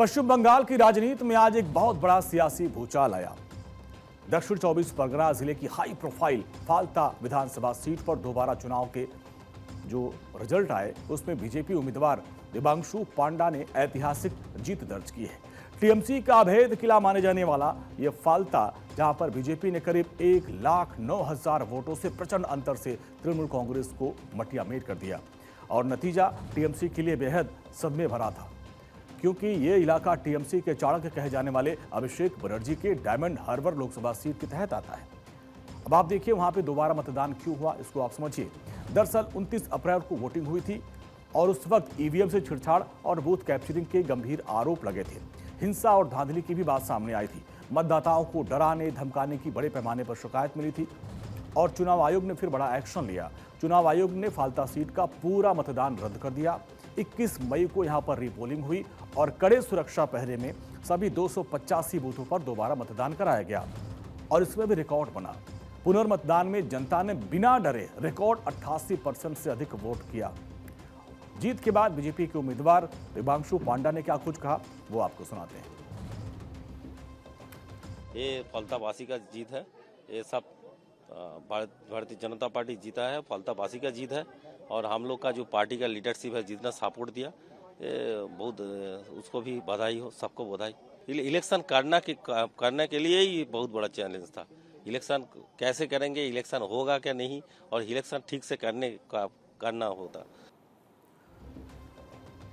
पश्चिम बंगाल की राजनीति में आज एक बहुत बड़ा सियासी भूचाल आया। दक्षिण 24 परगना जिले की हाई प्रोफाइल फाल्ता विधानसभा सीट पर दोबारा चुनाव के जो रिजल्ट आए उसमें बीजेपी उम्मीदवार देबांशु पांडा ने ऐतिहासिक जीत दर्ज की है। टीएमसी का अभेद किला माने जाने वाला यह फाल्ता, जहां पर बीजेपी ने करीब 1,09,000 वोटों से प्रचंड अंतर से तृणमूल कांग्रेस को मटियामेट कर दिया और नतीजा टीएमसी के लिए बेहद सदमे भरा था, क्योंकि ये इलाका टीएमसी के चाणक्य कहे जाने वाले अभिषेक बनर्जी के डायमंड हार्बर लोकसभा सीट के तहत आता है। अब आप देखिए वहां पे दोबारा मतदान क्यों हुआ, इसको आप समझिए। दरअसल 29 अप्रैल को वोटिंग हुई थी और उस वक्त ईवीएम से छेड़छाड़ और बूथ कैप्चरिंग के गंभीर आरोप लगे थे। हिंसा और धांधली की भी बात सामने आई थी। मतदाताओं को डराने धमकाने की बड़े पैमाने पर शिकायत मिली थी और चुनाव आयोग ने फिर बड़ा एक्शन लिया। चुनाव आयोग ने फाल्ता सीट का पूरा मतदान रद्द कर दिया। 21 मई को यहां पर रीपोलिंग हुई और कड़े सुरक्षा पहरे में सभी 285 बूथों पर दोबारा मतदान कराया गया और इसमें भी रिकॉर्ड बना। पुनर्मतदान में जनता ने बिना डरे रिकॉर्ड 88% से अधिक वोट किया। जीत के बाद बीजेपी के उम्मीदवार देबांशु पांडा ने क्या कुछ कहा, वो आपको सुनाते हैं। ये फाल्तावासी का जीत है। ये सब भारतीय जनता पार्टी जीता है, फाल्तावासी का जीत है और हम लोग का जो पार्टी का लीडरशिप है जितना सपोर्ट दिया, ये बहुत उसको भी बधाई हो, सबको बधाई। इलेक्शन करने के लिए ही बहुत बड़ा चैलेंज था। इलेक्शन कैसे करेंगे, इलेक्शन होगा क्या नहीं, और इलेक्शन ठीक से करना होता।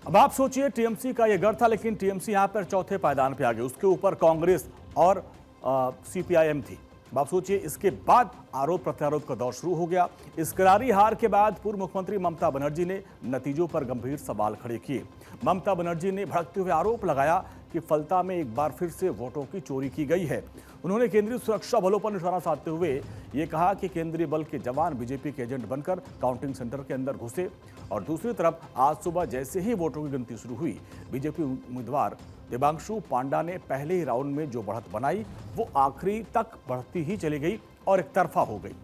अब आप सोचिए, टीएमसी का यह गढ़ था, लेकिन टीएमसी यहां पर चौथे पायदान पे आ गई। उसके ऊपर कांग्रेस और सीपीआईएम थी। अब आप सोचिए, इसके बाद आरोप प्रत्यारोप का दौर शुरू हो गया। इस करारी हार के बाद पूर्व मुख्यमंत्री ममता बनर्जी ने नतीजों पर गंभीर सवाल खड़े किए। ममता बनर्जी ने भड़कते हुए आरोप लगाया कि फलता में एक बार फिर से वोटों की चोरी की गई है। उन्होंने केंद्रीय सुरक्षा बलों पर निशाना साधते हुए ये कहा कि केंद्रीय बल के जवान बीजेपी के एजेंट बनकर काउंटिंग सेंटर के अंदर घुसे और दूसरी तरफ आज सुबह जैसे ही वोटों की गिनती शुरू हुई, बीजेपी उम्मीदवार देबांशु पांडा ने पहले ही राउंड में जो बढ़त बनाई वो आखिरी तक बढ़ती ही चली गई और एक तरफा हो गई।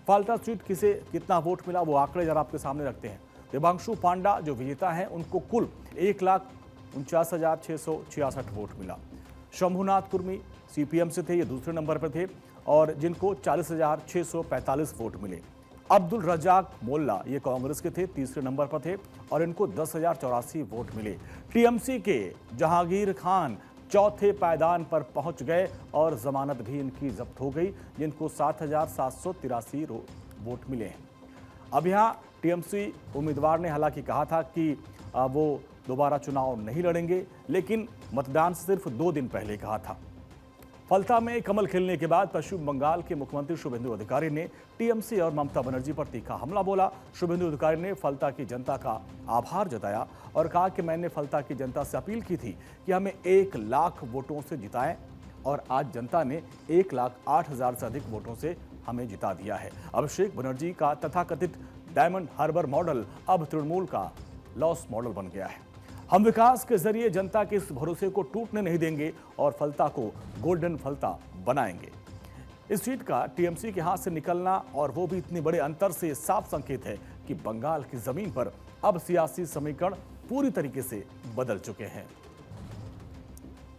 फाल्ता सीट किसे कितना वोट मिला वो आंकड़े जरा आपके सामने रखते हैं। देबांशु पांडा जो विजेता हैं उनको कुल 1,49,666 वोट मिला। शंभुनाथ कुर्मी सीपीएम से थे, ये दूसरे नंबर पर थे और जिनको 40,645 वोट मिले। अब्दुल रजाक मोल्ला ये कांग्रेस के थे, तीसरे नंबर पर थे और इनको 10,084 वोट मिले। टीएमसी के जहांगीर खान चौथे पायदान पर पहुंच गए और जमानत भी इनकी जब्त हो गई, जिनको 7,783 वोट मिले हैं। अब यहाँ टीएमसी उम्मीदवार ने हालांकि कहा था कि वो दोबारा चुनाव नहीं लड़ेंगे, लेकिन मतदान से सिर्फ 2 दिन पहले कहा था। फलता में कमल खिलने के बाद पश्चिम बंगाल के मुख्यमंत्री शुभेंदु अधिकारी ने टीएमसी और ममता बनर्जी पर तीखा हमला बोला। शुभेंदु अधिकारी ने फलता की जनता का आभार जताया और कहा कि मैंने फलता की जनता से अपील की थी कि हमें 1 लाख वोटों से जिताएं और आज जनता ने 1,08,000 से अधिक वोटों से हमें जिता दिया है। अभिषेक बनर्जी का तथाकथित डायमंड हार्बर मॉडल अब तृणमूल का लॉस मॉडल बन गया है। हम विकास के जरिए जनता के इस भरोसे को टूटने नहीं देंगे और फलता को गोल्डन फलता बनाएंगे। इस सीट का टीएमसी के हाथ से निकलना और वो भी इतने बड़े अंतर से साफ संकेत है कि बंगाल की जमीन पर अब सियासी समीकरण पूरी तरीके से बदल चुके हैं।